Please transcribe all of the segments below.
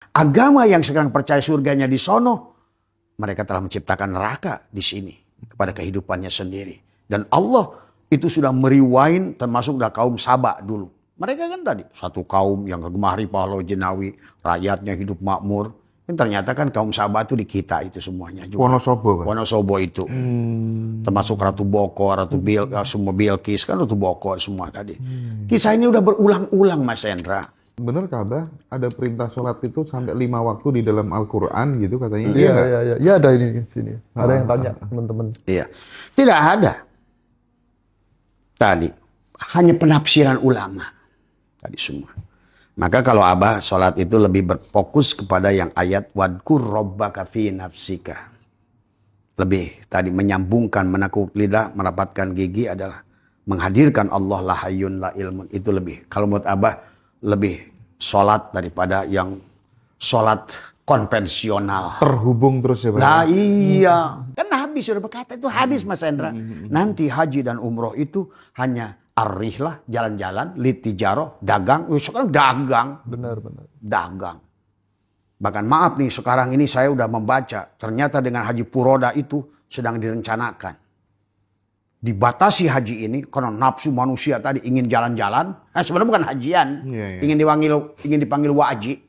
Agama yang sekarang percaya surganya di sono, mereka telah menciptakan neraka di sini kepada kehidupannya sendiri. Dan Allah itu sudah meriwain termasuk dari kaum Saba dulu. Mereka kan tadi satu kaum yang gemari pahlawan jenawi, rakyatnya hidup makmur. Dan ternyata kan kaum Saba itu di kita itu semuanya juga. Wonosobo, Pak. Wonosobo itu. Termasuk Ratu Boko, semua Bilqis kan Ratu Boko semua tadi. Kisah ini udah berulang-ulang Mas Hendra. Bener Ka'bah ada perintah sholat itu sampai 5 waktu di dalam Al-Quran gitu katanya. Iya, nggak? iya, iya. Ya ada ini di sini. Ada yang tanya teman-teman. Iya. Tidak ada. Tadi hanya penafsiran ulama. Tadi semua. Maka kalau Abah sholat itu lebih berfokus kepada yang ayat wadkur rabbaka fi nafsika. Lebih tadi menyambungkan, menekuk lidah, merapatkan gigi adalah menghadirkan Allah la hayyun la ilmun. Itu lebih. Kalau menurut Abah lebih sholat daripada yang sholat konvensional. Terhubung terus ya Pak. Nah iya. Kan Nabi sudah berkata itu hadis Mas Hendra. Nanti haji dan umroh itu hanya ar-rihlah, jalan-jalan, litijaro, dagang. Sekarang dagang. Benar, benar. Dagang. Bahkan maaf nih sekarang ini saya udah membaca. Ternyata dengan haji Puroda itu sedang direncanakan. Dibatasi haji ini karena nafsu manusia tadi ingin jalan-jalan. Sebenarnya bukan hajian. Iya, iya. Ingin dipanggil waji.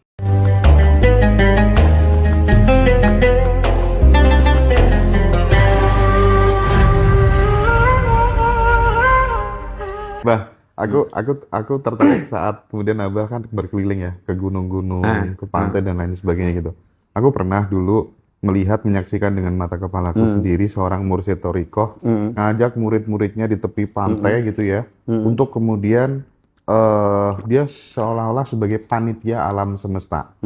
Bah, aku tertarik saat kemudian Abah kan berkeliling ya ke gunung-gunung, ke pantai dan lain sebagainya gitu. Aku pernah dulu menyaksikan dengan mata kepalaku sendiri seorang mursyid thariqah ngajak murid-muridnya di tepi pantai gitu ya, untuk kemudian dia seolah-olah sebagai panitia alam semesta.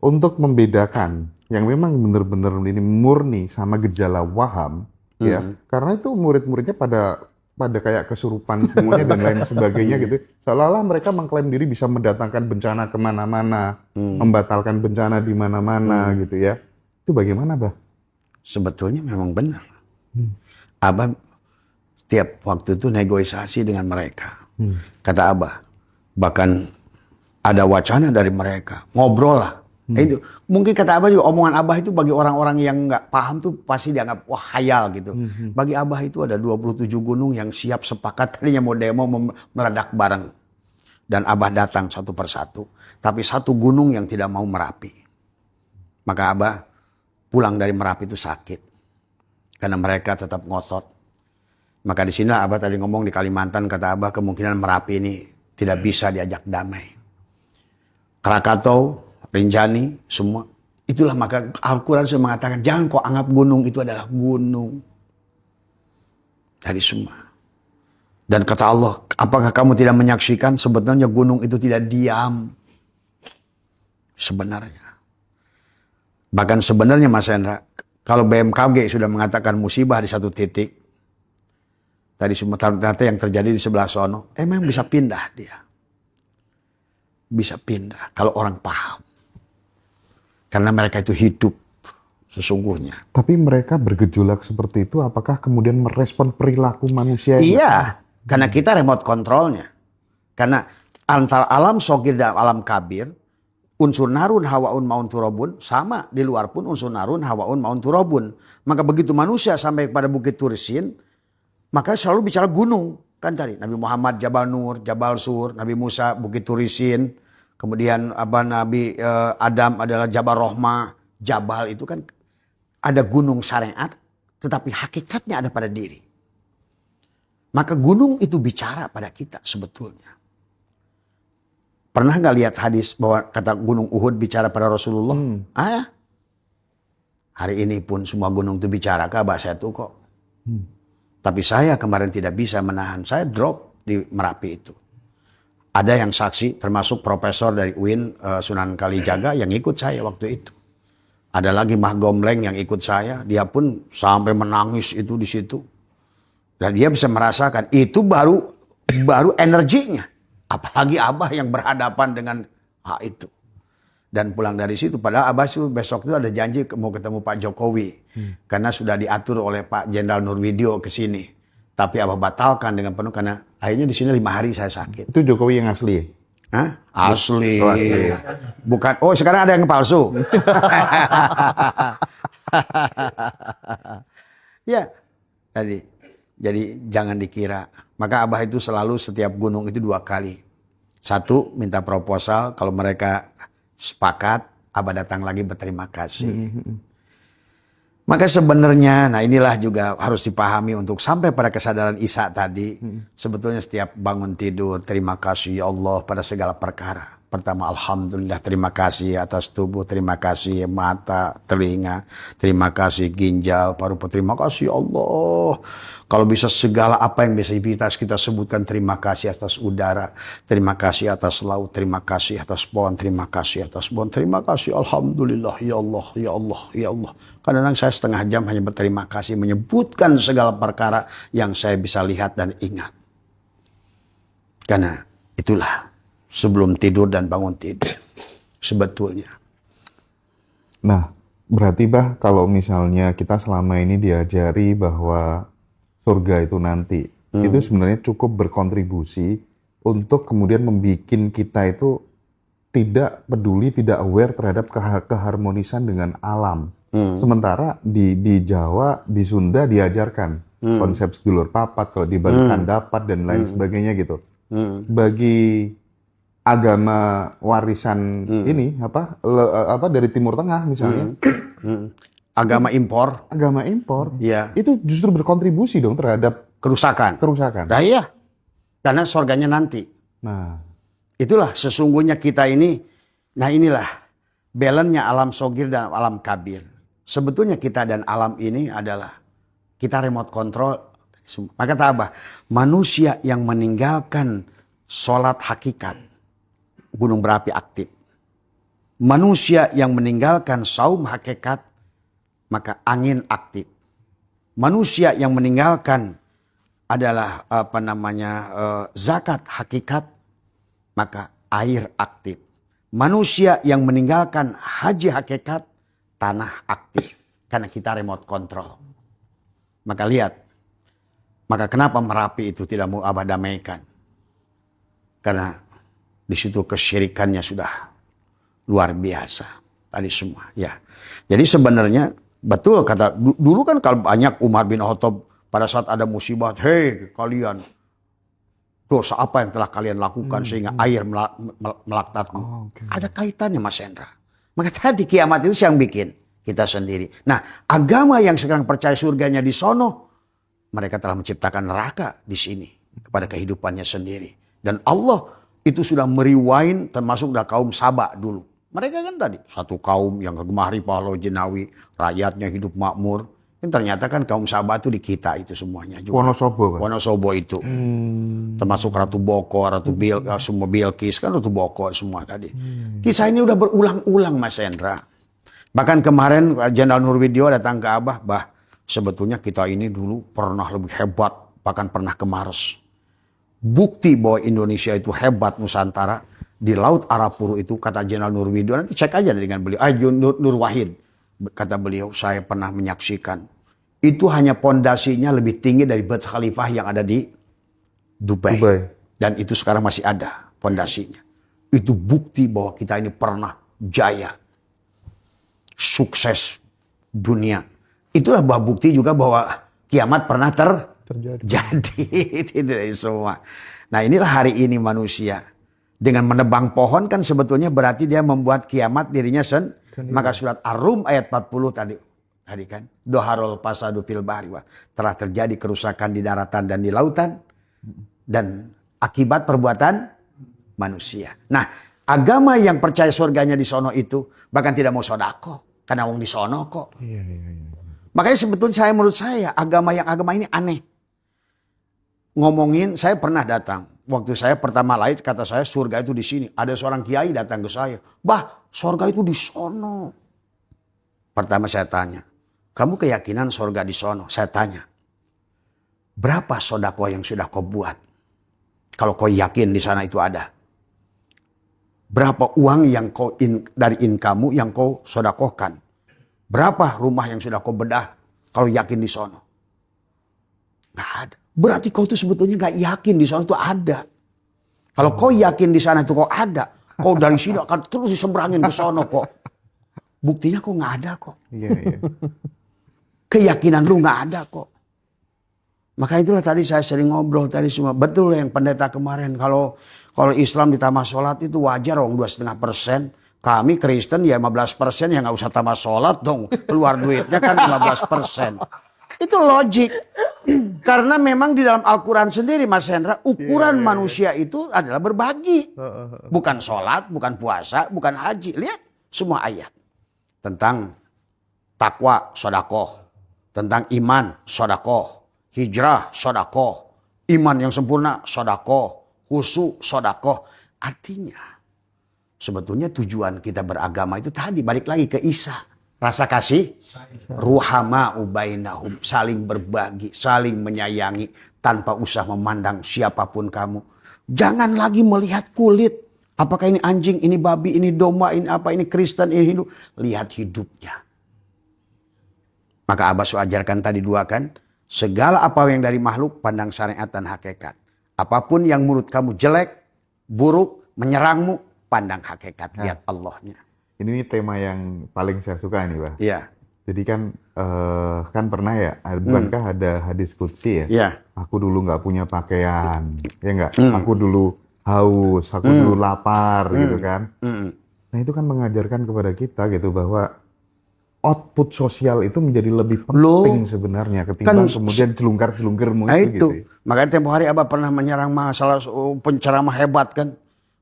Untuk membedakan yang memang benar-benar ini murni sama gejala waham ya, karena itu murid-muridnya pada kayak kesurupan semuanya dan lain sebagainya gitu. Seolah-olah mereka mengklaim diri bisa mendatangkan bencana kemana-mana, membatalkan bencana di mana-mana gitu ya. Itu bagaimana, Bah? Sebetulnya memang benar. Abah tiap waktu itu negosiasi dengan mereka. Kata Abah, bahkan ada wacana dari mereka. Ngobrol lah. Itu mungkin kata Abah juga omongan Abah itu bagi orang-orang yang nggak paham tuh pasti dianggap wah hayal gitu. Bagi Abah itu ada 27 gunung yang siap sepakat tadinya mau demo meledak bareng. Dan Abah datang satu persatu. Tapi satu gunung yang tidak mau Merapi. Maka Abah pulang dari Merapi itu sakit. Karena mereka tetap ngotot. Maka di sini Abah tadi ngomong di Kalimantan, kata Abah kemungkinan Merapi ini tidak bisa diajak damai. Krakatau, Rinjani, semua. Itulah maka Al-Quran sudah mengatakan jangan kau anggap gunung itu adalah gunung. Dari semua. Dan kata Allah, apakah kamu tidak menyaksikan sebetulnya gunung itu tidak diam. Sebenarnya. Bahkan sebenarnya Mas Hendra, kalau BMKG sudah mengatakan musibah di satu titik, tadi semua ternyata yang terjadi di sebelah sono, emang bisa pindah dia. Bisa pindah kalau orang paham. Karena mereka itu hidup sesungguhnya. Tapi mereka bergejolak seperti itu, apakah kemudian merespon perilaku manusia? Iya, karena kita remote controlnya. Karena antara alam sogir dan alam kabir, unsur narun hawaun maun turabun sama di luar pun unsur narun hawaun maun turabun. Maka begitu manusia sampai kepada Bukit Turisin, maka selalu bicara gunung. Kan tadi Nabi Muhammad Jabal Nur, Jabal Sur, Nabi Musa Bukit Turisin, kemudian Nabi Adam adalah Jabal Rohmah. Jabal itu kan ada gunung syariat, tetapi hakikatnya ada pada diri. Maka gunung itu bicara pada kita sebetulnya. Pernah nggak lihat hadis bahwa kata gunung Uhud bicara pada Rasulullah? Hari ini pun semua gunung itu bicara ke Abah saya tuh kok. Tapi saya kemarin tidak bisa menahan. Saya drop di Merapi itu. Ada yang saksi termasuk profesor dari UIN Sunan Kalijaga yang ikut saya waktu itu. Ada lagi Mah Gomleng yang ikut saya. Dia pun sampai menangis itu di situ. Dan dia bisa merasakan itu baru energinya. Apalagi Abah yang berhadapan dengan itu. Dan pulang dari situ. Padahal Abah besok itu ada janji mau ketemu Pak Jokowi. Karena sudah diatur oleh Pak Jenderal Nurwidio ke sini. Tapi Abah batalkan dengan penuh karena akhirnya di sini 5 hari saya sakit. Itu Jokowi yang asli ya? Hah? Asli. Oh, asli. Bukan. Oh, sekarang ada yang palsu. Ya, tadi. Jadi jangan dikira. Maka Abah itu selalu setiap gunung itu 2 kali. 1, minta proposal. Kalau mereka sepakat, Abah datang lagi berterima kasih. Maka sebenarnya, nah inilah juga harus dipahami untuk sampai pada kesadaran Isa tadi. Sebetulnya setiap bangun tidur, terima kasih ya Allah pada segala perkara. Pertama, alhamdulillah, terima kasih atas tubuh, terima kasih mata, telinga, terima kasih ginjal, paru-paru, terima kasih ya Allah. Kalau bisa segala apa yang bisa kita sebutkan, terima kasih atas udara, terima kasih atas laut, terima kasih atas pohon, terima kasih atas pohon, terima kasih alhamdulillah ya Allah, ya Allah, ya Allah. Kadang-kadang saya setengah jam hanya berterima kasih menyebutkan segala perkara yang saya bisa lihat dan ingat. Karena itulah sebelum tidur dan bangun tidur sebetulnya. Nah, berarti Bah, kalau misalnya kita selama ini diajari bahwa surga itu nanti, itu sebenarnya cukup berkontribusi untuk kemudian membuat kita itu tidak peduli, tidak aware terhadap keharmonisan dengan alam. Sementara di Jawa, di Sunda diajarkan konsep sedulur papat, kalau dibagikan dapat dan lain sebagainya gitu. Bagi agama warisan ini apa dari Timur Tengah misalnya, Agama impor, ya, itu justru berkontribusi dong terhadap kerusakan. Nah iya, karena surganya nanti. Nah, Itulah sesungguhnya kita ini. Nah inilah balance-nya alam sogir dan alam kabir. Sebetulnya kita dan alam ini adalah kita remote control. Maka kata Abah, manusia yang meninggalkan sholat hakikat, gunung berapi aktif. Manusia yang meninggalkan saum hakikat, maka angin aktif. Manusia yang meninggalkan adalah zakat hakikat, maka air aktif. Manusia yang meninggalkan haji hakikat, tanah aktif. Karena kita remote control. Maka lihat, maka kenapa Merapi itu tidak mau Abah damaikan? Karena di situ kesyirikannya sudah luar biasa. Tadi semua, ya. Jadi sebenarnya betul kata dulu kan kalau banyak Umar bin Khattab pada saat ada musibah, hei kalian, dosa apa yang telah kalian lakukan sehingga air melaknatmu. Ada kaitannya Mas Hendra. Maka tadi kiamat itu yang bikin kita sendiri. Nah, agama yang sekarang percaya surganya di sono, mereka telah menciptakan neraka di sini kepada kehidupannya sendiri. Dan Allah itu sudah meriwain termasuk dari kaum Sabak dulu. Mereka kan tadi satu kaum yang gemari pahlawan jenawi, rakyatnya hidup makmur. Yang ternyata kan kaum Sabak itu di kita itu semuanya juga. Wonosobo, Pak. Wonosobo itu. Termasuk Ratu Boko, semua Bilqis kan Ratu Boko semua tadi. Kisah ini udah berulang-ulang Mas Hendra. Bahkan kemarin Jenderal Nurwidio datang ke Abah, Bah, sebetulnya kita ini dulu pernah lebih hebat, bahkan pernah ke Mars. Bukti bahwa Indonesia itu hebat Nusantara di Laut Arafuru itu, kata Jenderal Nurwidio, nanti cek aja dengan beliau, Nur Wahid, kata beliau, saya pernah menyaksikan. Itu hanya pondasinya lebih tinggi dari Burj Khalifah yang ada di Dubai. Dan itu sekarang masih ada pondasinya. Itu bukti bahwa kita ini pernah jaya. Sukses dunia. Itulah bukti juga bahwa kiamat pernah terjadi. Itu dari semua. Nah inilah hari ini manusia. Dengan menebang pohon kan sebetulnya berarti dia membuat kiamat dirinya Maka surat Ar-Rum ayat 40 tadi kan. Doharul fasadu fil bahri. Telah terjadi kerusakan di daratan dan di lautan. Dan akibat perbuatan manusia. Nah agama yang percaya surganya di sono itu bahkan tidak mau sodako. Karena wong di sono kok. Iya. Makanya sebetulnya menurut saya agama ini aneh. Ngomongin, saya pernah datang. Waktu saya pertama lahir, kata saya surga itu di sini. Ada seorang kiai datang ke saya. Bah, surga itu di sono. Pertama saya tanya, kamu keyakinan surga di sono? Saya tanya, berapa sodako yang sudah kau buat? Kalau kau yakin di sana itu ada. Berapa uang yang dari kamu yang kau sodakohkan? Berapa rumah yang sudah kau bedah kalau yakin di sono? Nggak ada. Berarti kau tuh sebetulnya nggak yakin di sono itu ada. Kalau kau yakin di sana itu kok ada, kau dari sini akan terus diseberangin ke sono kok. Buktinya kok nggak ada kok. Iya, iya. Keyakinan lu nggak ada kok. Maka itulah tadi saya sering ngobrol tadi semua. Betul yang pendeta kemarin. Kalau Islam ditambah sholat itu wajar dong 2,5%. Kami Kristen ya 15%, ya nggak usah tambah sholat dong. Keluar duitnya kan 15%. Itu logik. Karena memang di dalam Al-Quran sendiri Mas Hendra, ukuran manusia itu adalah berbagi. Bukan sholat, bukan puasa, bukan haji. Lihat semua ayat. Tentang takwa, sodakoh. Tentang iman, sodakoh. Hijrah, sodakoh. Iman yang sempurna, sodakoh. Khusyuk, sodakoh. Artinya sebetulnya tujuan kita beragama itu tadi balik lagi ke Isa. Rasa kasih, ruhama ubainahum, saling berbagi, saling menyayangi tanpa usah memandang siapapun kamu. Jangan lagi melihat kulit. Apakah ini anjing, ini babi, ini domba, ini apa, ini Kristen, ini Hindu. Lihat hidupnya. Maka Abah ajarkan tadi dua kan. Segala apa yang dari makhluk pandang syariat dan hakikat. Apapun yang menurut kamu jelek, buruk, menyerangmu, pandang hakikat. Lihat Allahnya. Ini tema yang paling saya suka nih, Pak. Iya. Jadi kan pernah ya, bukankah ada hadis qudsi ya? Iya. Aku dulu nggak punya pakaian, ya nggak? Aku dulu haus, aku dulu lapar, gitu kan? Nah itu kan mengajarkan kepada kita gitu bahwa output sosial itu menjadi lebih penting sebenarnya ketimbang kemudian celungkar-celungkermu Nah itu. Gitu. Makanya tempo hari Abah pernah menyerang masalah penceramah hebat kan.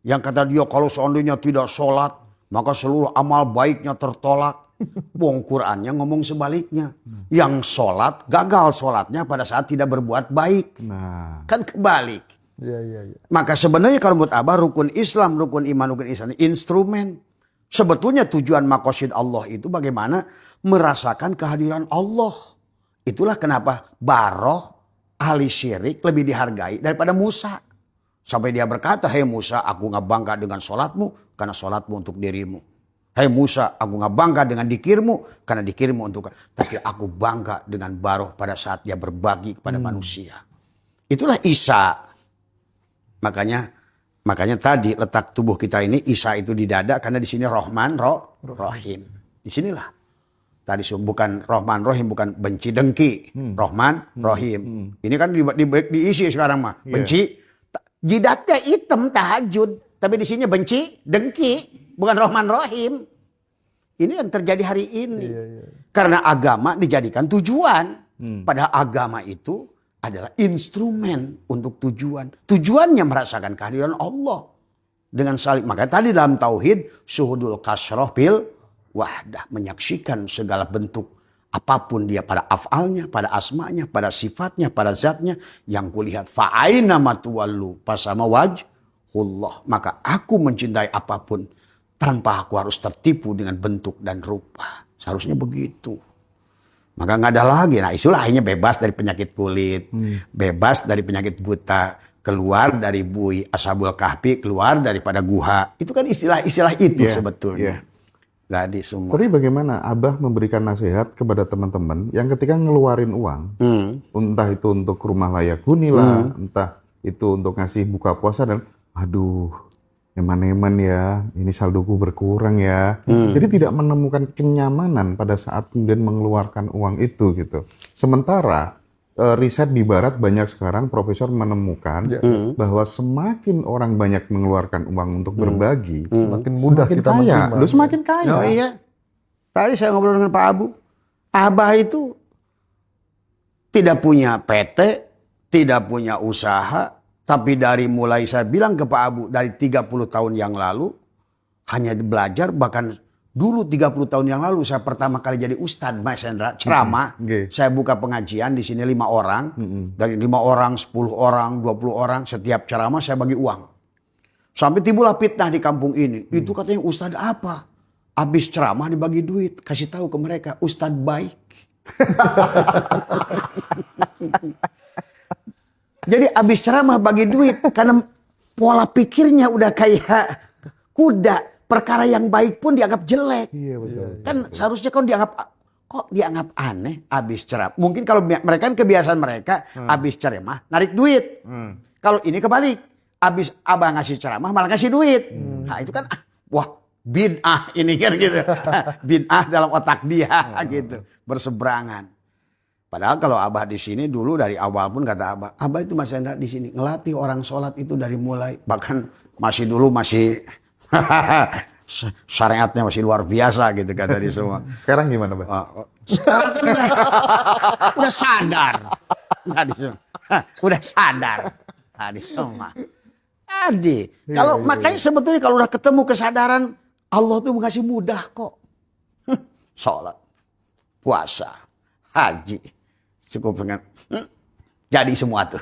Yang kata dia kalau seandainya tidak sholat, maka seluruh amal baiknya tertolak. Wong Qur'annya ngomong sebaliknya. Yang sholat, gagal sholatnya pada saat tidak berbuat baik. Nah. Kan kebalik. Iya. Maka sebenarnya kalau menurut Abah rukun Islam, rukun iman, rukun Islam instrumen. Sebetulnya tujuan maqasid Allah itu bagaimana merasakan kehadiran Allah. Itulah kenapa Baroh ahli syirik lebih dihargai daripada Musa. Sampai dia berkata, "Hei Musa, aku gak bangga dengan sholatmu karena sholatmu untuk dirimu. Hei Musa, aku gak bangga dengan dikirmu karena dikirmu untuk... Tapi aku bangga dengan Baroh pada saat dia berbagi kepada manusia." Itulah Isa. Makanya tadi letak tubuh kita ini Isa itu di dada karena di sini Rahman, Rahim. Di sinilah. Tadi bukan Rahman, Rahim, bukan benci dengki. Rahman, Rahim. Ini kan diisi sekarang mah. Benci, jidatnya hitam tahajud. Tapi di sini benci, dengki. Bukan Rahman, Rahim. Ini yang terjadi hari ini. Karena agama dijadikan tujuan. Padahal agama itu adalah instrumen untuk tujuan. Tujuannya merasakan kehadiran Allah. Dengan saling. Makanya tadi dalam tauhid, syuhudul kasroh bil wahdah. Menyaksikan segala bentuk. Apapun dia pada afalnya, pada asmanya, pada sifatnya, pada zatnya. Yang kulihat fa'aina matuwallu pasama wajhullah. Maka aku mencintai apapun. Tanpa aku harus tertipu dengan bentuk dan rupa. Seharusnya begitu. Maka nggak ada lagi. Nah itulah akhirnya bebas dari penyakit kulit. Bebas dari penyakit buta. Keluar dari bui Ashabul Kahfi. Keluar daripada guha. Itu kan istilah-istilah itu sebetulnya. Jadi semua. Tapi bagaimana Abah memberikan nasihat kepada teman-teman yang ketika ngeluarin uang. Entah itu untuk rumah layak huni lah. Entah itu untuk ngasih buka puasa. Dan aduh, eman-eman ya, ini saldoku berkurang ya. Jadi tidak menemukan kenyamanan pada saat kemudian mengeluarkan uang itu gitu. Sementara riset di barat banyak sekarang profesor menemukan bahwa semakin orang banyak mengeluarkan uang untuk berbagi, Semakin mudah semakin kita kaya. menerima. Lu semakin kaya. Oh iya. Tadi saya ngobrol dengan Pak Abu. Abah itu tidak punya PT, tidak punya usaha. Tapi dari mulai saya bilang ke Pak Abu dari 30 tahun yang lalu hanya belajar, bahkan dulu 30 tahun yang lalu saya pertama kali jadi ustadz Mas Hendra ceramah. Saya buka pengajian di sini 5 orang. Dari 5 orang, 10 orang, 20 orang setiap ceramah saya bagi uang. Sampai timbullah fitnah di kampung ini. Itu katanya ustadz apa? Habis ceramah dibagi duit, kasih tahu ke mereka ustadz baik. Jadi abis ceramah bagi duit karena pola pikirnya udah kayak kuda. Perkara yang baik pun dianggap jelek. Iya betul. Kan seharusnya kan dianggap aneh abis ceramah. Mungkin kalau mereka kan kebiasaan mereka abis ceramah narik duit. Kalau ini kebalik. Abis abah ngasih ceramah malah ngasih duit. Nah itu kan wah bid'ah ini kan gitu. Bid'ah dalam otak dia gitu. Berseberangan. Padahal kalau abah di sini dulu dari awal pun kata abah itu Mas Hendra di sini ngelatih orang sholat itu dari mulai. Bahkan masih syariatnya masih luar biasa gitu kata dia semua. Sekarang gimana, Bang? Sekarang kan udah sadar. Tadi semua. Udah sadar. Tadi semua. Tadi. Kalau makanya sebetulnya kalau udah ketemu kesadaran Allah tuh ngasih mudah kok. Sholat, puasa, haji. Cukup dengan jadi semua tuh.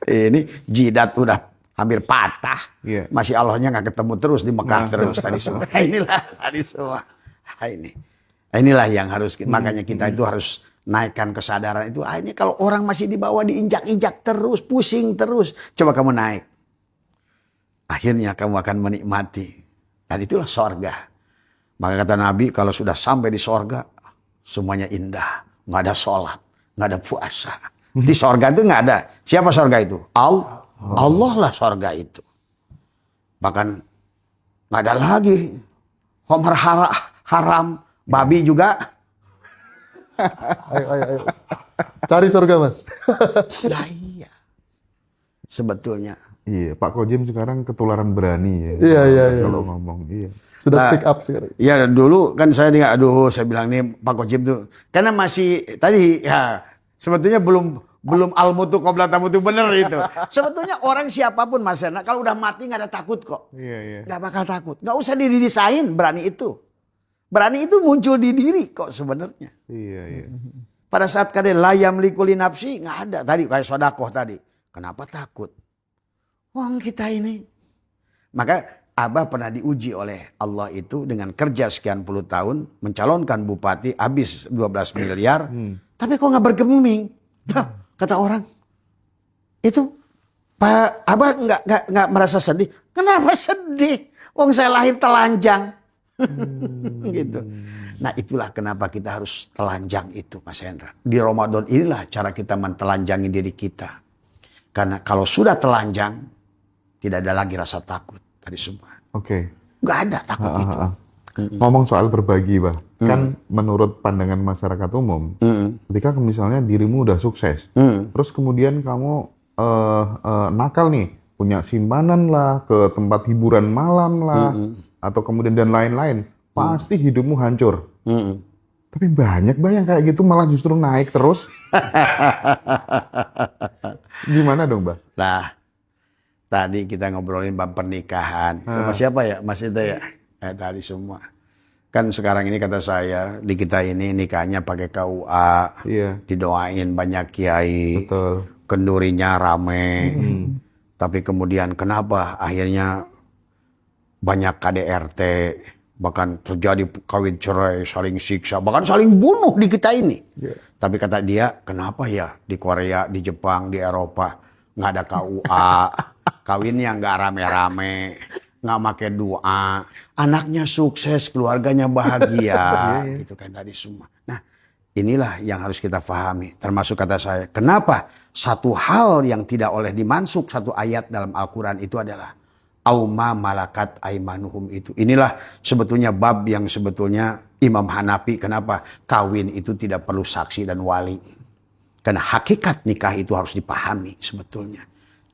Ini jidat udah hampir patah. Yeah. Masih Allahnya nggak ketemu terus di Mekah terus tadi semua. Inilah tadi semua. Inilah yang harus makanya kita itu harus naikkan kesadaran itu. Ini kalau orang masih di bawah diinjak-injak terus, pusing terus. Coba kamu naik. Akhirnya kamu akan menikmati. Dan itulah sorga. Maka kata Nabi kalau sudah sampai di sorga semuanya indah. Nggak ada sholat, nggak ada puasa. Di sorga itu nggak ada. Siapa sorga itu? Allah lah sorga itu. Bahkan nggak ada lagi. Homer haram. Babi juga. Ayo. Cari surga, Mas. Nah, iya. Sebetulnya. Iya, Pak Kojem sekarang ketularan berani ya. Iya. Kalau ngomong, iya. Sudah speak up sekarang. Ya dulu kan saya saya bilang nih Pak Kojem tuh. Karena masih tadi ya sebetulnya belum almutu qobla tamutu bener itu. Sebetulnya orang siapapun Mas Hendra kalau udah mati nggak ada takut kok. Iya. Nggak bakal takut. Nggak usah didesain berani itu. Berani itu muncul di diri kok sebenarnya. Iya. Pada saat kadang layam likuli nafsi nggak ada tadi kayak sodakoh tadi. Kenapa takut? Wong kita ini. Maka Abah pernah diuji oleh Allah itu dengan kerja sekian puluh tahun mencalonkan bupati habis 12 miliar. Tapi kok nggak bergeming? Kata orang itu Pak Abah nggak merasa sedih. Kenapa sedih? Wong saya lahir telanjang. Gitu. Nah itulah kenapa kita harus telanjang itu Mas Hendra. Di Ramadan inilah cara kita mentelanjangi diri kita. Karena kalau sudah telanjang tidak ada lagi rasa takut tadi semua. Oke. Nggak ada takut itu. Ngomong soal berbagi, Bah. Kan menurut pandangan masyarakat umum, ketika misalnya dirimu udah sukses, terus kemudian kamu nakal nih, punya simpanan lah, ke tempat hiburan malam lah, atau kemudian dan lain-lain, pasti hidupmu hancur. Tapi banyak Bah yang kayak gitu malah justru naik terus. Gimana dong, Bah? Nah, tadi kita ngobrolin bab pernikahan. Sama siapa ya? Mas itu ya? Tadi semua. Kan sekarang ini kata saya, di kita ini nikahnya pakai KUA. Iya. Didoain banyak kiai. Betul. Kendurinya rame. Tapi kemudian kenapa akhirnya banyak KDRT. Bahkan terjadi kawin cerai, saling siksa. Bahkan saling bunuh di kita ini. Tapi kata dia, kenapa ya di Korea, di Jepang, di Eropa nggak ada KUA. Kawinnya nggak rame-rame. Nggak pakai doa, anaknya sukses, keluarganya bahagia, gitu kan tadi semua. Nah, inilah yang harus kita pahami. Termasuk kata saya, kenapa satu hal yang tidak oleh dimansuk satu ayat dalam Al-Quran itu adalah auma malakat aimanuhum itu. Inilah sebetulnya bab yang sebetulnya Imam Hanafi kenapa kawin itu tidak perlu saksi dan wali. Karena hakikat nikah itu harus dipahami sebetulnya.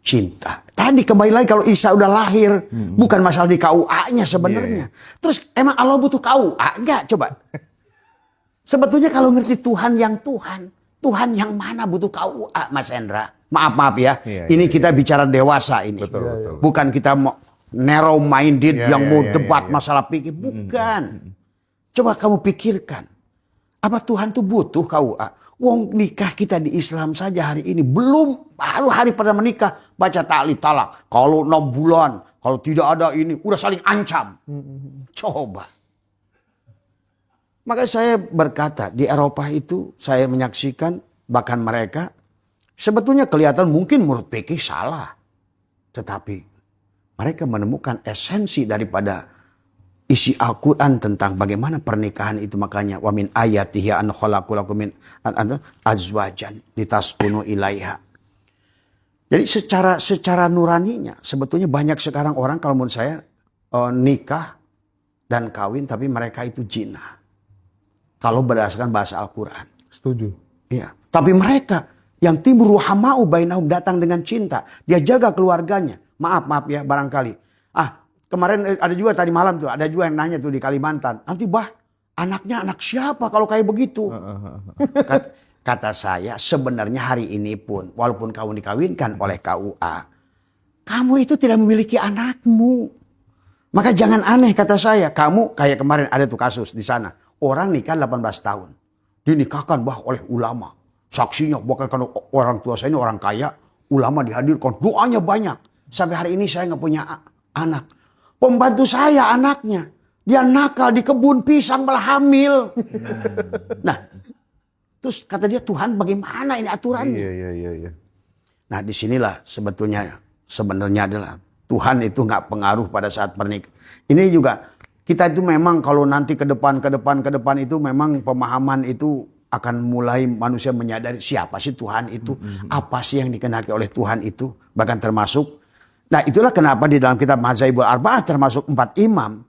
Cinta. Tadi kembali lagi kalau Isa udah lahir. Bukan masalah di KUA-nya sebenarnya. Terus emang Allah butuh KUA? Enggak, coba. Sebetulnya kalau ngerti Tuhan yang Tuhan. Tuhan yang mana butuh KUA, Mas Hendra? Maaf ya. Ini kita bicara dewasa ini. Betul. Bukan kita mau narrow minded yang mau debat masalah pikir. Bukan. Coba kamu pikirkan. Apa Tuhan tuh butuh KUA? Wong nikah kita di Islam saja hari ini baru hari pada menikah baca ta'li talak. Kalau 6 bulan, kalau tidak ada ini udah saling ancam. Coba. Maka saya berkata di Eropa itu saya menyaksikan bahkan mereka sebetulnya kelihatan mungkin menurut fikih salah. Tetapi mereka menemukan esensi daripada isi Al-Quran tentang bagaimana pernikahan itu. Makanya wa min ayatihi an khalaqalakum min azwajan litaskunu ilaiha. Jadi secara nuraninya sebetulnya banyak sekarang orang kalau menurut saya nikah dan kawin tapi mereka itu zina. Kalau berdasarkan bahasa Al-Quran. Setuju. Iya. Tapi mereka yang timbul ruhamau bainahum datang dengan cinta. Dia jaga keluarganya. Maaf ya barangkali. Kemarin ada juga tadi malam tuh. Ada juga yang nanya tuh di Kalimantan. Nanti anaknya anak siapa kalau kayak begitu? Kata saya sebenarnya hari ini pun. Walaupun kamu dikawinkan oleh KUA. Kamu itu tidak memiliki anakmu. Maka jangan aneh kata saya. Kamu kayak kemarin ada tuh kasus di sana. Orang nikah 18 tahun. Dinikahkan oleh ulama. Saksinya bahkan karena orang tua saya ini orang kaya. Ulama dihadirkan. Doanya banyak. Sampai hari ini saya nggak punya anak. Pembantu saya anaknya. Dia nakal di kebun pisang malah hamil. Nah. Terus kata dia Tuhan bagaimana ini aturannya. Iya. Nah disinilah sebenarnya adalah. Tuhan itu nggak pengaruh pada saat pernikahan. Ini juga. Kita itu memang kalau nanti ke depan itu memang pemahaman itu akan mulai manusia menyadari siapa sih Tuhan itu. Apa sih yang dikehendaki oleh Tuhan itu. Bahkan termasuk. Nah itulah kenapa di dalam kitab Mazhabul Arba'ah termasuk 4 imam.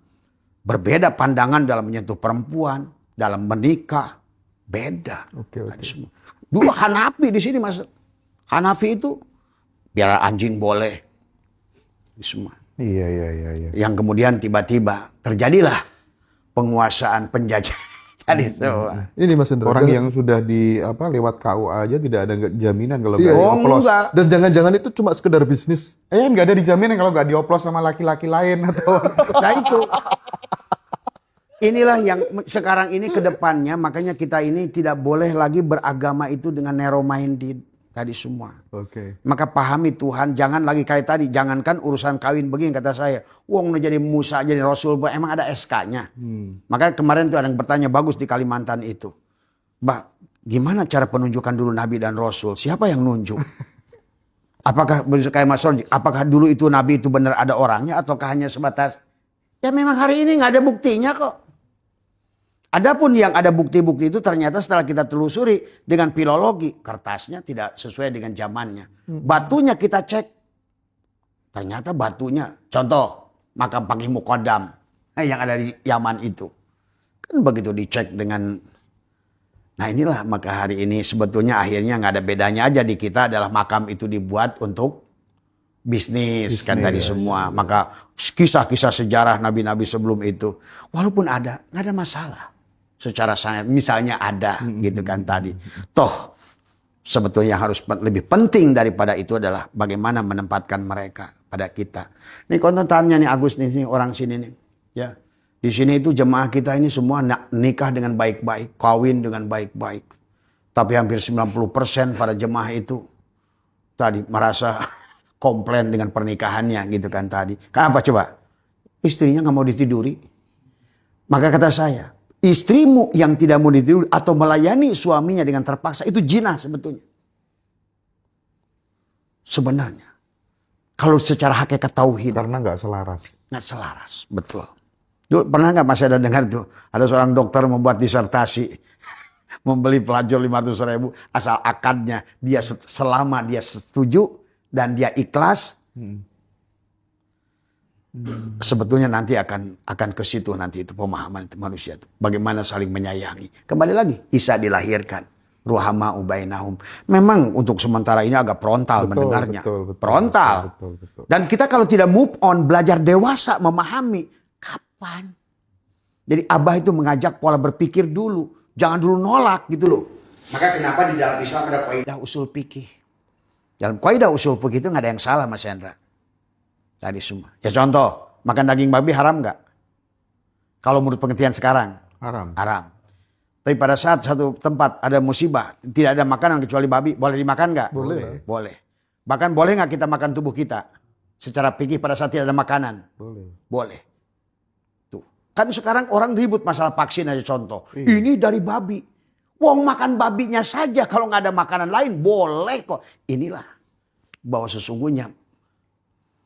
Berbeda pandangan dalam menyentuh perempuan. Dalam menikah. Beda. Oke. Dulu Hanafi di sini Mas. Hanafi itu. Biar anjing boleh. Semua. Iya. Yang kemudian tiba-tiba terjadilah penguasaan penjajah tadi semua. Ini Mas Hendra. Orang yang sudah lewat KUA aja tidak ada jaminan kalau nggak Iya, dioplos. enggak. Dan jangan-jangan itu cuma sekedar bisnis. Nggak ada dijaminan kalau nggak dioplos sama laki-laki lain atau. Nah itu. Inilah yang sekarang ini ke depannya makanya kita ini tidak boleh lagi beragama itu dengan narrow minded. Tadi semua. Oke. Maka pahami Tuhan, jangan lagi kayak tadi, jangankan urusan kawin begini kata saya. Wong udah jadi Musa, jadi Rasul, emang ada SK-nya. Maka kemarin tuh ada yang bertanya bagus di Kalimantan itu. Gimana cara penunjukan dulu Nabi dan Rasul? Siapa yang nunjuk? Apakah kayak Mas Ron, apakah dulu itu Nabi itu benar ada orangnya ataukah hanya sebatas? Ya memang hari ini nggak ada buktinya kok. Adapun yang ada bukti-bukti itu ternyata setelah kita telusuri dengan filologi. Kertasnya tidak sesuai dengan zamannya. Batunya kita cek. Ternyata batunya. Contoh. Makam Pangih Mukodam. Yang ada di Yaman itu. Kan begitu dicek dengan. Nah inilah maka hari ini sebetulnya akhirnya nggak ada bedanya aja di kita adalah makam itu dibuat untuk bisnis kan tadi semua. Maka kisah-kisah sejarah nabi-nabi sebelum itu. Walaupun ada. Nggak ada masalah. Secara sangat misalnya ada gitu kan tadi. Toh sebetulnya yang harus lebih penting daripada itu adalah bagaimana menempatkan mereka pada kita. Nih kontentannya nih Agus nih orang sini nih. Ya. Di sini itu jemaah kita ini semua nikah dengan baik-baik, kawin dengan baik-baik. Tapi hampir 90% para jemaah itu tadi merasa komplain dengan pernikahannya gitu kan tadi. Kenapa coba? Istrinya nggak mau ditiduri. Maka kata saya, istrimu yang tidak mau ditiduri atau melayani suaminya dengan terpaksa itu zina sebetulnya. Sebenarnya. Kalau secara hakikat tauhid. Karena nggak selaras. Nggak selaras, betul. Dulu, pernah nggak masih ada dengar tuh. Ada seorang dokter membuat disertasi. Membeli pelajur 500.000 asal akadnya. Dia selama dia setuju dan dia ikhlas. Sebetulnya nanti akan ke situ nanti itu pemahaman itu manusia itu. Bagaimana saling menyayangi. Kembali lagi, Isa dilahirkan. Ruhama ubainahum. Memang untuk sementara ini agak frontal mendengarnya. Betul, frontal. Betul. Dan kita kalau tidak move on, belajar dewasa, memahami. Kapan? Jadi Abah itu mengajak pola berpikir dulu. Jangan dulu nolak gitu loh. Maka kenapa di dalam Islam ada kaidah usul fikih. Dalam kaidah usul fikih itu nggak ada yang salah Mas Hendra. Tadi semua. Ya contoh, makan daging babi haram nggak? Kalau menurut pengertian sekarang. Haram. Haram. Tapi pada saat satu tempat ada musibah, tidak ada makanan kecuali babi, boleh dimakan nggak? Boleh. Boleh. Bahkan boleh nggak kita makan tubuh kita? Secara fikih pada saat tidak ada makanan? Boleh. Tuh. Kan sekarang orang ribut masalah vaksin aja contoh. Ini dari babi. Wong makan babinya saja kalau nggak ada makanan lain boleh kok. Inilah bahwa sesungguhnya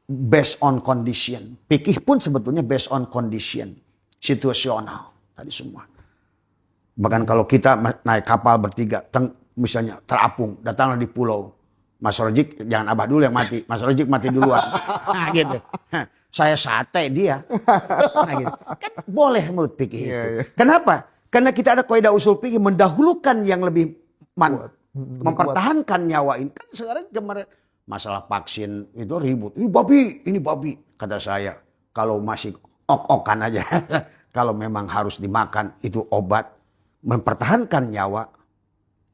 based on condition. Fikih pun sebetulnya based on condition. Situasional. Tadi semua. Bahkan kalau kita naik kapal bertiga. Misalnya terapung. Datanglah di pulau. Mas Rojik jangan Abah dulu yang mati. Mas Rojik mati duluan. Nah gitu. Saya sate dia. Nah, gitu. Kan boleh menurut fikih itu. Iya. Kenapa? Karena kita ada kaidah usul fikih mendahulukan yang lebih mempertahankan nyawa ini. Kan sekarang kemarin masalah vaksin itu ribut. Ini babi. Kata saya kalau masih ok-okan aja. Kalau memang harus dimakan itu obat. Mempertahankan nyawa.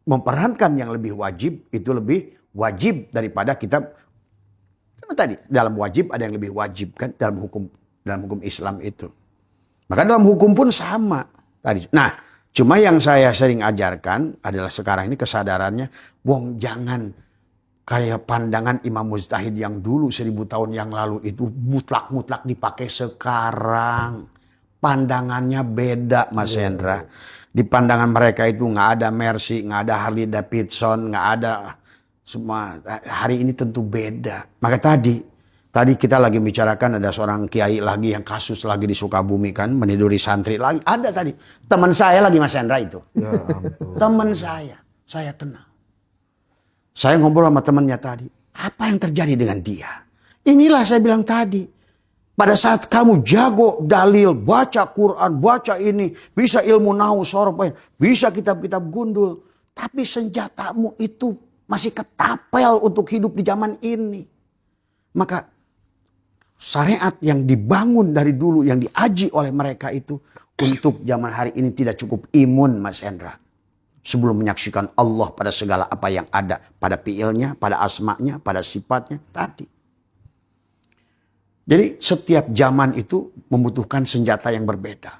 Mempertahankan yang lebih wajib itu lebih wajib daripada kita. Karena tadi dalam wajib ada yang lebih wajib kan dalam hukum Islam itu. Maka dalam hukum pun sama tadi. Nah, cuma yang saya sering ajarkan adalah sekarang ini kesadarannya, wong jangan kayak pandangan Imam Mujtahid yang dulu 1000 tahun yang lalu itu mutlak dipakai sekarang. Pandangannya beda, Mas Hendra. Di pandangan mereka itu nggak ada Mercy, nggak ada Harley Davidson, nggak ada semua. Hari ini tentu beda. Maka tadi kita lagi bicarakan ada seorang kiai lagi yang kasus lagi di Sukabumi kan meniduri santri lagi. Ada tadi teman saya lagi Mas Hendra itu. Ya ampun. Teman saya kenal. Saya ngobrol sama temannya tadi. Apa yang terjadi dengan dia? Inilah saya bilang tadi. Pada saat kamu jago dalil, baca Quran, baca ini, bisa ilmu nahu, sorof, bisa kitab-kitab gundul. Tapi senjatamu itu masih ketapel untuk hidup di zaman ini. Maka syariat yang dibangun dari dulu, yang diaji oleh mereka itu untuk zaman hari ini tidak cukup imun, Mas Hendra. Sebelum menyaksikan Allah pada segala apa yang ada. Pada fiilnya, pada asma'nya, pada sifatnya tadi. Jadi setiap zaman itu membutuhkan senjata yang berbeda.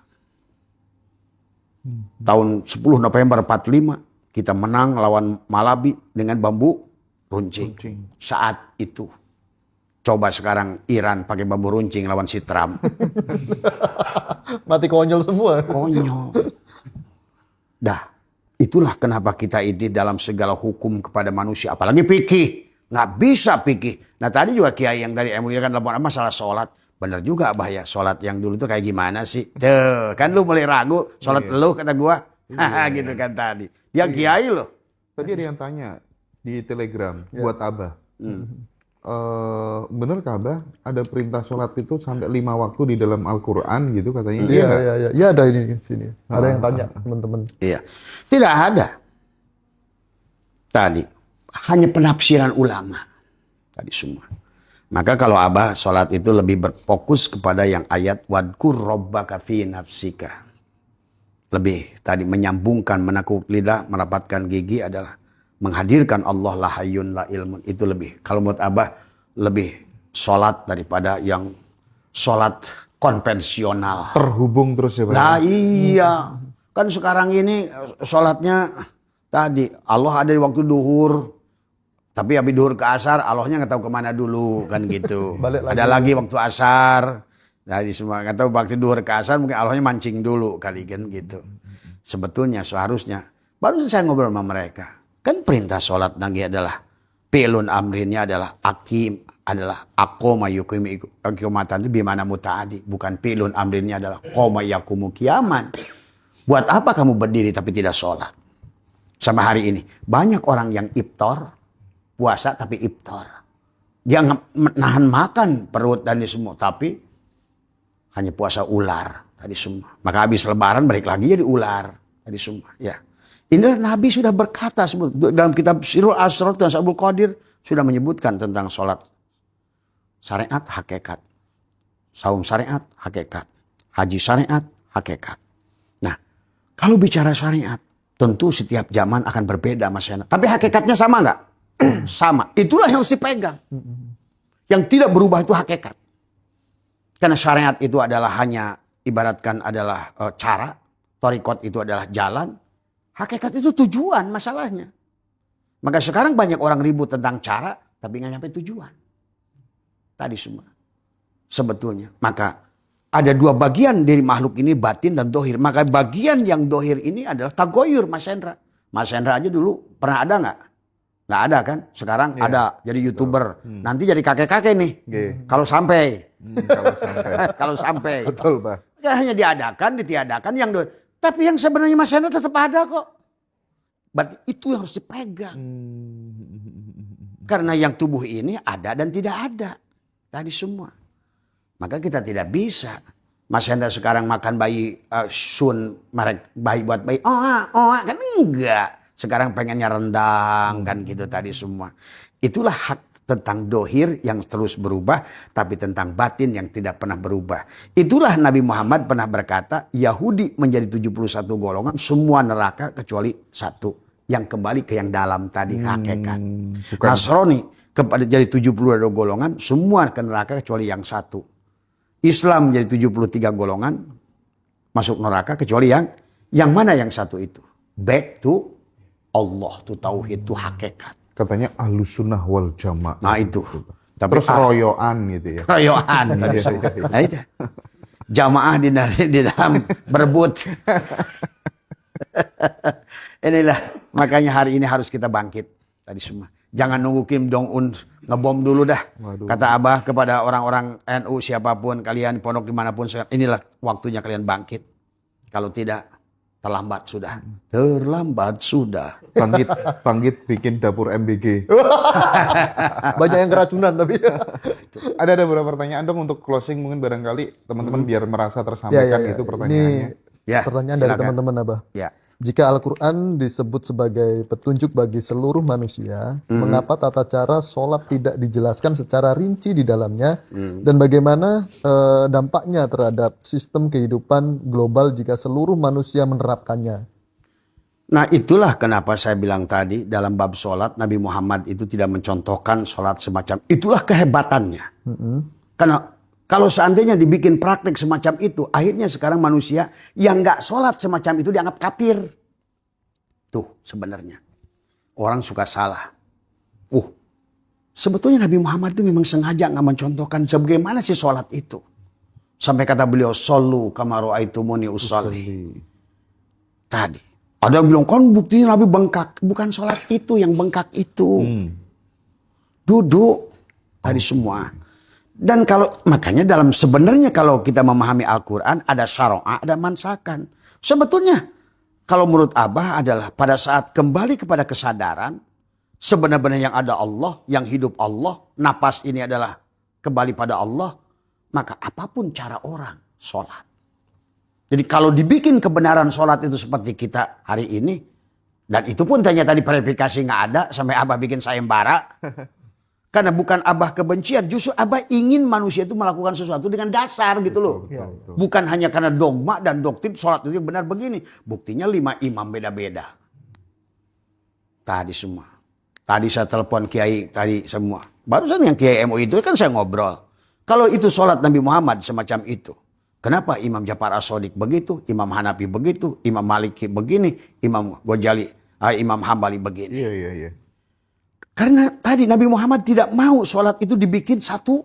Tahun 10 November 45 kita menang lawan Malabi dengan bambu runcing. Saat itu. Coba sekarang Iran pakai bambu runcing lawan si Trump. Mati konyol semua. Konyol. Dah, itulah kenapa kita ini dalam segala hukum kepada manusia. Apalagi fikih. Nggak bisa fikih. Nah tadi juga kiai yang dari MUI kan laporan masalah sholat. Bener juga Abah ya. Sholat yang dulu tuh kayak gimana sih? Tuh kan lu mulai ragu. Sholat lu kata gua. Gitu kan tadi. Dia kiai loh. Tadi ada yang tanya di Telegram buat Abah. Bener Abah ada perintah sholat itu sampai 5 waktu di dalam Al-Quran gitu katanya? Iya. Ya ada ini sini. Ada yang tanya teman-teman. Iya. Tidak ada. Tadi. Hanya penafsiran ulama. Tadi semua. Maka kalau Abah sholat itu lebih berfokus kepada yang ayat wadkur rabbaka fi nafsika. Lebih tadi menyambungkan, menakuk lidah, merapatkan gigi adalah menghadirkan Allah la hayyun la ilmun. Itu lebih. Kalau menurut Abah lebih sholat daripada yang sholat konvensional. Terhubung terus ya Pak? Nah iya. Kan sekarang ini sholatnya tadi Allah ada di waktu duhur. Tapi habis duhur ke asar, Allahnya nggak tahu kemana dulu kan gitu. Ada lagi waktu asar, jadi semua nggak tahu waktu duhur ke asar mungkin Allahnya mancing dulu kali kan gitu. Sebetulnya seharusnya, baru saya ngobrol sama mereka, kan perintah sholat nanti adalah pilun amrinnya adalah akim adalah akoma yukimi akumatan itu bimana mutaadi, bukan pilun amrinnya adalah koma yakumu kiaman. Buat apa kamu berdiri tapi tidak sholat? Sama hari ini banyak orang yang iftar. Puasa tapi iftar. Dia nahan makan perut dan ini semua. Tapi hanya puasa ular tadi semua. Maka habis lebaran balik lagi jadi ular tadi semua. Ya. Inilah Nabi sudah berkata dalam kitab Sirul Asrar dan Sabul Qadir sudah menyebutkan tentang sholat. Syariat hakikat. Saum syariat hakikat. Haji syariat hakikat. Nah kalau bicara syariat tentu setiap zaman akan berbeda Mas Yana. Tapi hakikatnya sama nggak? Sama. Itulah yang harus dipegang. Yang tidak berubah itu hakikat. Karena syariat itu adalah hanya ibaratkan adalah cara. Thariqat itu adalah jalan. Hakikat itu tujuan masalahnya. Maka sekarang banyak orang ribut tentang cara. Tapi nggak nyampe tujuan. Tadi semua. Sebetulnya. Maka ada dua bagian dari makhluk ini batin dan dohir. Maka bagian yang dohir ini adalah tagoyur Mas Hendra. Mas Hendra aja dulu pernah ada nggak? Nggak ada kan? Sekarang ada jadi YouTuber. Nanti jadi kakek-kakek nih. Kalau sampai. Kalau sampai. Betul Pak. Ya, hanya diadakan, ditiadakan. Tapi yang sebenarnya Mas Hendra tetap ada kok. Berarti itu yang harus dipegang. Karena yang tubuh ini ada dan tidak ada. Tadi semua. Maka kita tidak bisa. Mas Hendra sekarang makan bayi sun, merek bayi buat bayi. Kan enggak. Sekarang pengennya rendang kan gitu tadi semua. Itulah hak tentang dohir yang terus berubah. Tapi tentang batin yang tidak pernah berubah. Itulah Nabi Muhammad pernah berkata. Yahudi menjadi 71 golongan. Semua neraka kecuali satu. Yang kembali ke yang dalam tadi hakikat. Nasrani kepada jadi 72 golongan. Semua ke neraka kecuali yang satu. Islam jadi 73 golongan masuk neraka kecuali yang mana yang satu itu. Back to Allah, to tauhid, to hakikat. Katanya ahlus sunnah wal jamaah. Nah itu. Tapi terus royoan gitu ya. Royoan. Nah itu. Jamaah di dalam berebut. Inilah makanya hari ini harus kita bangkit tadi semua. Jangan nunggu Kim Jong Un ngebom dulu dah. Waduh. Kata Abah kepada orang-orang NU siapapun kalian pondok dimanapun. Inilah waktunya kalian bangkit. Kalau tidak terlambat sudah. Terlambat sudah. Bangkit bikin dapur MBG. Banyak yang keracunan tapi. Ada beberapa pertanyaan dong untuk closing mungkin barangkali teman-teman biar merasa tersampaikan itu pertanyaannya. Ini pertanyaan dari teman-teman Abah. Ya. Jika Al-Quran disebut sebagai petunjuk bagi seluruh manusia, mengapa tata cara sholat tidak dijelaskan secara rinci di dalamnya, dan bagaimana dampaknya terhadap sistem kehidupan global jika seluruh manusia menerapkannya? Nah itulah kenapa saya bilang tadi dalam bab sholat Nabi Muhammad itu tidak mencontohkan sholat semacam itulah kehebatannya. Karena kalau seandainya dibikin praktek semacam itu, akhirnya sekarang manusia yang nggak sholat semacam itu dianggap kafir. Tuh sebenarnya. Orang suka salah. Sebetulnya Nabi Muhammad itu memang sengaja nggak mencontohkan sebagaimana sih sholat itu. Sampai kata beliau, Sallu kama ra'aitumuni usolli. Tadi. Ada yang bilang, kan buktinya Nabi bengkak. Bukan sholat itu yang bengkak itu. Duduk. Tadi semua. Dan kalau makanya sebenarnya kalau kita memahami Al-Quran ada syara'ah, ada mansakan. Sebetulnya kalau menurut Abah adalah pada saat kembali kepada kesadaran sebenarnya yang ada Allah, yang hidup Allah, napas ini adalah kembali pada Allah, maka apapun cara orang sholat. Jadi kalau dibikin kebenaran sholat itu seperti kita hari ini, dan itu pun tanya tadi verifikasi nggak ada sampai Abah bikin sayembara. Karena bukan Abah kebencian, justru Abah ingin manusia itu melakukan sesuatu dengan dasar gitu loh. Betul. Bukan hanya karena dogma dan doktrin sholat itu benar begini. Buktinya 5 imam beda-beda. Tadi semua. Tadi saya telepon Kiai tadi semua. Barusan yang Kiai MUI itu kan saya ngobrol. Kalau itu sholat Nabi Muhammad semacam itu. Kenapa Imam Ja'far As-Shadiq begitu, Imam Hanafi begitu, Imam Maliki begini, Imam Ghazali, Imam Hambali begini. Iya. Karena tadi Nabi Muhammad tidak mau sholat itu dibikin satu.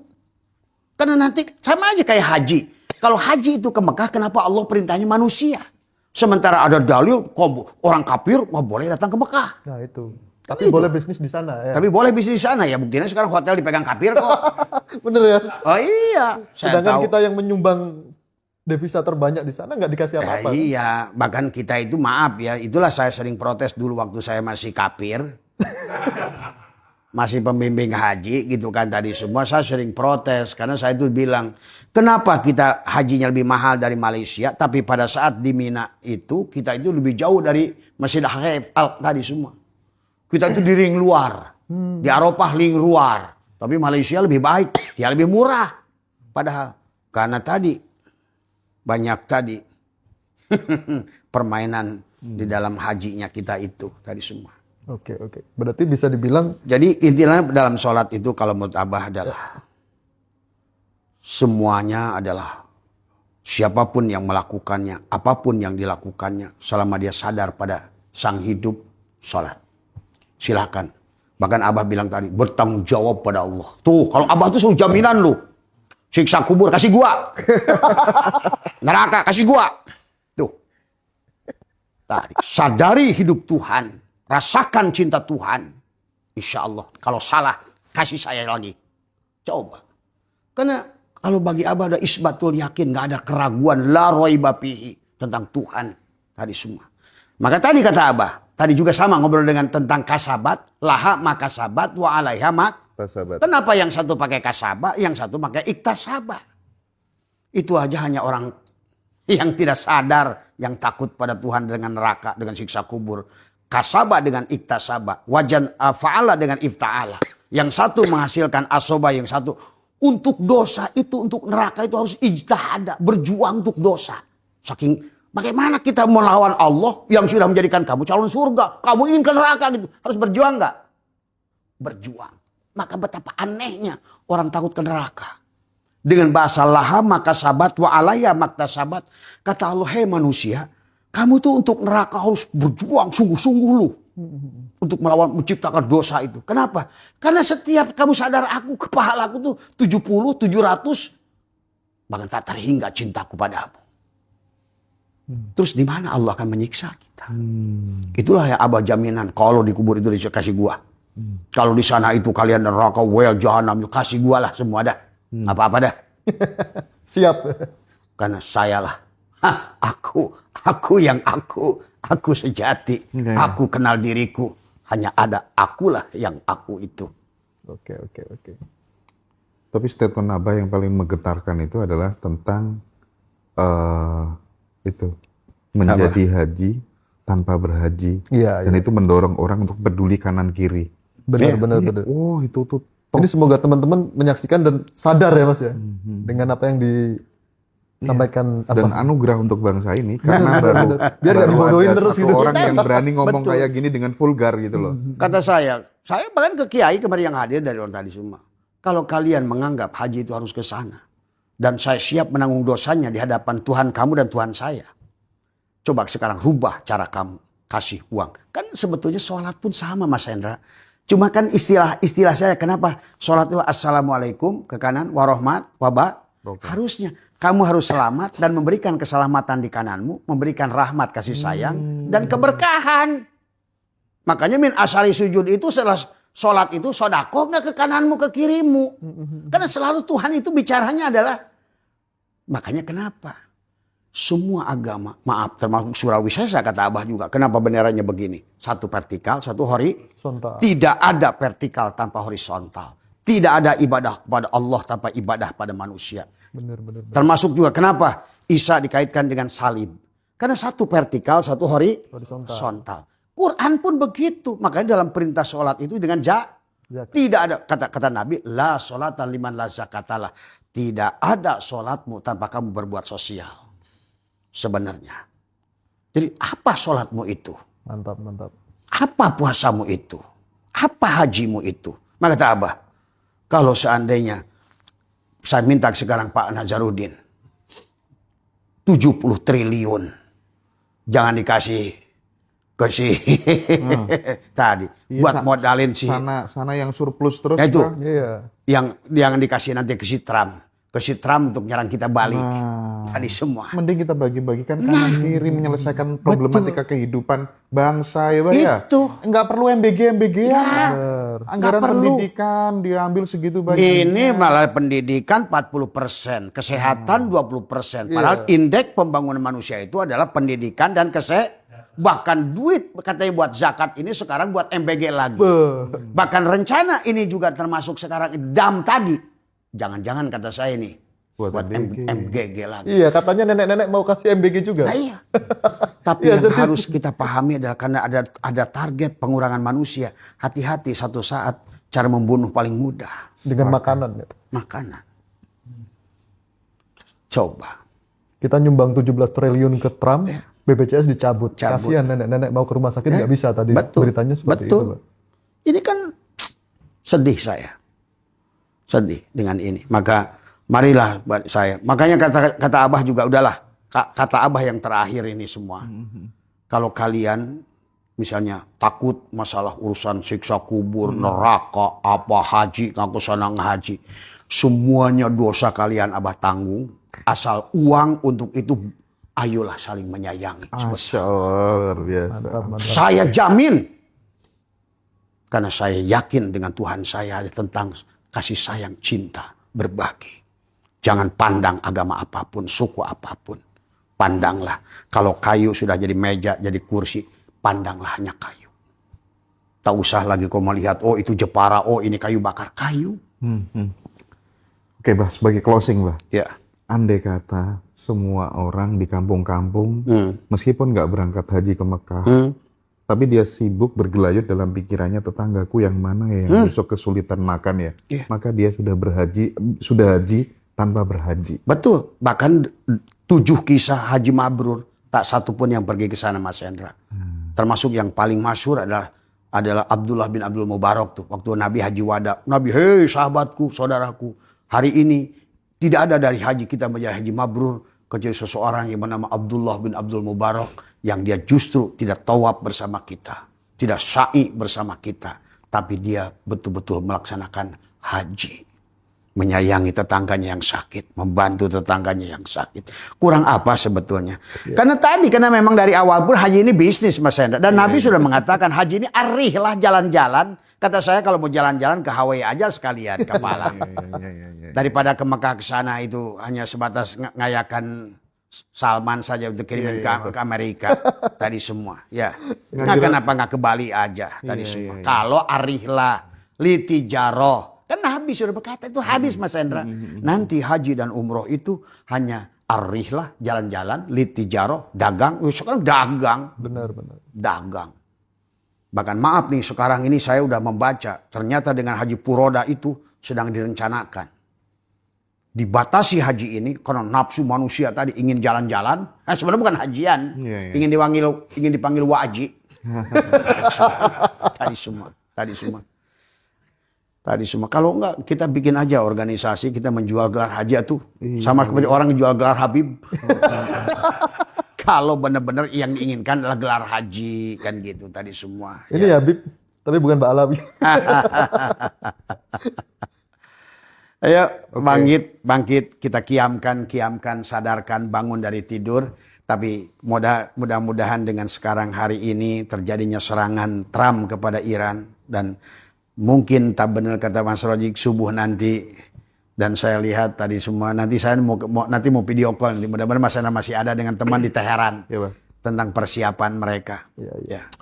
Karena nanti sama aja kayak haji. Kalau haji itu ke Mekah, kenapa Allah perintahnya manusia? Sementara ada dalil, orang kafir nggak boleh datang ke Mekah. Nah itu. Tapi boleh bisnis di sana ya. Tapi boleh bisnis di sana ya. Buktinya sekarang hotel dipegang kafir kok. Bener ya? Oh iya. Sedangkan kita yang menyumbang devisa terbanyak di sana nggak dikasih apa-apa. Iya. Bahkan kita itu maaf ya. Itulah saya sering protes dulu waktu saya masih kafir. Masih pembimbing haji gitu kan tadi semua. Saya sering protes. Karena saya itu bilang. Kenapa kita hajinya lebih mahal dari Malaysia. Tapi pada saat di Mina itu. Kita itu lebih jauh dari Masjid Al tadi semua. Kita itu di ring luar. Di Arafah ring luar. Tapi Malaysia lebih baik. Dia lebih murah. Padahal. Karena tadi. Banyak tadi. Permainan. Di dalam hajinya kita itu. Tadi semua. Oke. Berarti bisa dibilang. Jadi intinya dalam sholat itu. Kalau menurut Abah adalah. Semuanya adalah. Siapapun yang melakukannya. Apapun yang dilakukannya. Selama dia sadar pada sang hidup. Sholat. Silakan. Bahkan Abah bilang tadi, bertanggung jawab pada Allah. Tuh, kalau Abah tuh selalu jaminan lu. Siksa kubur, kasih gua. Neraka, kasih gua. Tuh. Tadi. Sadari hidup Tuhan. Rasakan cinta Tuhan. Insya Allah. Kalau salah, kasih saya lagi. Coba. Karena kalau bagi Abah ada isbatul yakin. Gak ada keraguan. La roiba fihi. Tentang Tuhan. Tadi semua. Maka tadi kata Abah. Tadi juga sama ngobrol dengan tentang kasabat, laha makasabat wa alaiha Sahabat. Kenapa yang satu pakai kasabah, yang satu pakai iktasabah? Itu aja hanya orang yang tidak sadar, yang takut pada Tuhan dengan neraka, dengan siksa kubur. Kasabah dengan iktasabah, wajan fa'ala dengan ifta'ala. Yang satu menghasilkan asobah, yang satu untuk dosa itu, untuk neraka itu harus ijtihad, berjuang untuk dosa. Saking bagaimana kita melawan Allah yang sudah menjadikan kamu calon surga, kamu ingin ke neraka gitu, harus berjuang nggak? Berjuang. Maka betapa anehnya orang takut ke neraka. Dengan bahasa laha maka sabat wa alaya makta sabat. Kata Allah, hei manusia, kamu tuh untuk neraka harus berjuang sungguh-sungguh lu. Untuk melawan, menciptakan dosa itu. Kenapa? Karena setiap kamu sadar aku, kepala aku tuh 70, 700. Bahkan tak terhingga cintaku padamu. Terus di mana Allah akan menyiksa kita? Itulah ya Abah jaminan. Kalau dikubur itu dikasih gua. Kalau di sana itu kalian neraka, well jahanam, kasih gua lah semua dah. Apa-apa dah. Siap. Karena sayalah. Aku yang aku sejati. Aku kenal diriku. Hanya ada akulah yang aku itu. Oke. Tapi statement Abah yang paling menggetarkan itu adalah tentang itu menjadi haji tanpa berhaji. Iya, Dan itu mendorong orang untuk peduli kanan kiri. Benar. Oh, itu tuh Ini semoga teman-teman menyaksikan dan sadar ya Mas ya. Dengan apa yang disampaikan dan anugerah untuk bangsa ini karena baru Biar nggak dibodohin ada terus satu gitu. orang yang berani ngomong Betul. kayak gini dengan vulgar gitu loh. Kata saya bahkan ke Kiai kemarin yang hadir dari orang tadi semua. Kalau kalian menganggap haji itu harus ke sana. Dan saya siap menanggung dosanya di hadapan Tuhan kamu dan Tuhan saya. Coba sekarang rubah cara kamu. Kasih uang. Kan sebetulnya sholat pun sama Mas Hendra. Cuma kan istilah saya kenapa sholat itu assalamualaikum ke kanan warahmat harusnya kamu harus selamat dan memberikan keselamatan di kananmu, memberikan rahmat kasih sayang dan keberkahan. Makanya min asari sujud itu setelah sholat itu sodako nggak ke kananmu ke kirimu. Karena selalu Tuhan itu bicaranya adalah makanya kenapa? Semua agama, maaf termasuk surah Wisesa kata Abah juga. Kenapa benderanya begini? Satu vertikal, satu horizontal. Tidak ada vertikal tanpa horizontal. Tidak ada ibadah kepada Allah tanpa ibadah pada manusia. Benar. Termasuk juga kenapa Isa dikaitkan dengan salib. Karena satu vertikal, satu horizontal. Quran pun begitu. Makanya dalam perintah sholat itu dengan zakat. Tidak ada kata Nabi la sholata liman la zakatalah. Tidak ada sholatmu tanpa kamu berbuat sosial. Sebenarnya. Jadi apa sholatmu itu? Mantap. Apa puasamu itu? Apa hajimu itu? Maka kata Abah, kalau seandainya saya minta sekarang Pak Nazarudin 70 triliun. Jangan dikasih ke si tadi. Iya, buat modalin si sana yang surplus terus. itu. Bang. Iya. Yang dikasih nanti ke si Trump. Ke si Trump untuk nyerang kita balik. Tadi semua. Mending kita bagi-bagikan kanan kiri menyelesaikan problematika kehidupan bangsa ya Bang ya. Itu. Nggak perlu MBG ya. Anggaran nggak perlu. pendidikan diambil segitu banyak. Ini malah pendidikan 40%, kesehatan 20%. Padahal indeks pembangunan manusia itu adalah pendidikan dan bahkan duit katanya buat zakat ini sekarang buat MBG lagi. Bahkan rencana ini juga termasuk sekarang dam tadi. Jangan-jangan kata saya nih buat MBG lagi. Iya, katanya nenek-nenek mau kasih MBG juga. Nah, iya. Tapi yang harus kita pahami adalah karena ada target pengurangan manusia. Hati-hati satu saat cara membunuh paling mudah. Dengan makanan. Ya. Makanan. Coba. Kita nyumbang 17 triliun ke Trump, BPJS dicabut. Kasihan nenek-nenek mau ke rumah sakit nggak bisa tadi. Beritanya seperti itu. Ini kan sedih saya. Sedih dengan ini. Maka marilah buat saya. Makanya kata Abah juga udahlah. Kata Abah yang terakhir ini semua. Kalau kalian misalnya takut masalah urusan siksa kubur, neraka, apa haji, ngaku sana ngaji. Semuanya dosa kalian Abah tanggung. Asal uang untuk itu ayolah saling menyayangi. Masya Allah, luar biasa. Mantap. Saya jamin. Karena saya yakin dengan Tuhan saya tentang kasih sayang, cinta, berbagi. Jangan pandang agama apapun, suku apapun. Pandanglah. Kalau kayu sudah jadi meja, jadi kursi. pandanglah hanya kayu. Tak usah lagi kau melihat, oh itu Jepara, oh ini kayu bakar. Kayu. Oke, Bah, sebagai closing, Bah. Ya. Andai kata semua orang di kampung-kampung, meskipun nggak berangkat haji ke Mekah, tapi dia sibuk bergelayut dalam pikirannya, tetanggaku yang mana ya yang besok kesulitan makan ya, maka dia sudah haji tanpa berhaji. Betul. Bahkan 7 kisah haji mabrur, tak satu pun yang pergi ke sana, Mas Hendra. Termasuk yang paling masyhur adalah Abdullah bin Abdul Mubarak tuh. Waktu Nabi haji wada. Nabi, hei sahabatku, saudaraku. Hari ini tidak ada dari haji kita menjadi haji mabrur kecuali seseorang yang bernama Abdullah bin Abdul Mubarak yang dia justru tidak tawaf bersama kita, tidak sa'i bersama kita, tapi dia betul-betul melaksanakan haji, menyayangi tetangganya yang sakit, membantu tetangganya yang sakit. Kurang apa sebetulnya? Karena memang dari awal pun haji ini bisnis, Mas Hendra. Dan Nabi sudah mengatakan haji ini arihlah jalan-jalan. Kata saya kalau mau jalan-jalan ke Hawaii aja sekalian ke Malang. Daripada ke Mekah ke sana itu hanya sebatas ngayakan Salman saja untuk kirimin ke Amerika tadi semua. Ya. Kenapa nggak ke Bali aja tadi semua? Kalau arihlah litijaroh. Kan Nabi sudah berkata, itu hadis Mas Hendra. Nanti haji dan umroh itu hanya arihlah jalan-jalan, litijaroh, dagang. Sekarang dagang. Benar. Dagang. Bahkan maaf nih, sekarang ini saya udah membaca. Ternyata dengan haji Puroda itu sedang direncanakan. Dibatasi haji ini karena nafsu manusia tadi ingin jalan-jalan. Sebenarnya bukan hajian. Ingin dipanggil waji. Tadi semua. Kalau enggak kita bikin aja organisasi, kita menjual gelar haji itu sama seperti orang jual gelar Habib. Kalau benar-benar yang diinginkan adalah gelar haji kan gitu tadi semua. Ini ya Habib, tapi bukan Mbak Alawi. Ayo bangkit, kita kiamkan, sadarkan, bangun dari tidur. Tapi mudah-mudahan dengan sekarang hari ini terjadinya serangan Trump kepada Iran dan mungkin tak benar kata Mas Rojik subuh nanti, dan saya lihat tadi semua nanti saya mau video call, mudah-mudahan Mas Hendra masih ada dengan teman di Teheran tentang persiapan mereka.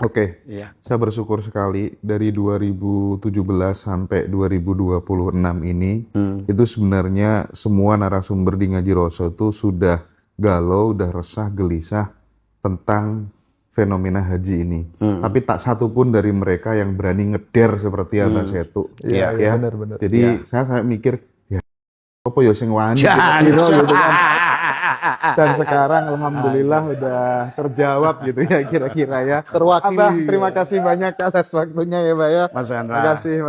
Oke. Saya bersyukur sekali dari 2017 sampai 2026 ini itu sebenarnya semua narasumber di Ngaji Roso itu sudah galau, udah resah, gelisah tentang fenomena haji ini. Tapi tak satu pun dari mereka yang berani ngeder seperti Abah Setu. Iya, benar. Jadi saya mikir, ya apa ya sing wani gitu kan. Dan sekarang alhamdulillah udah terjawab gitu ya kira-kira ya. Terwakili. Abah, terima kasih banyak atas waktunya ya, Mbak ya. Mas Hendra. Makasih.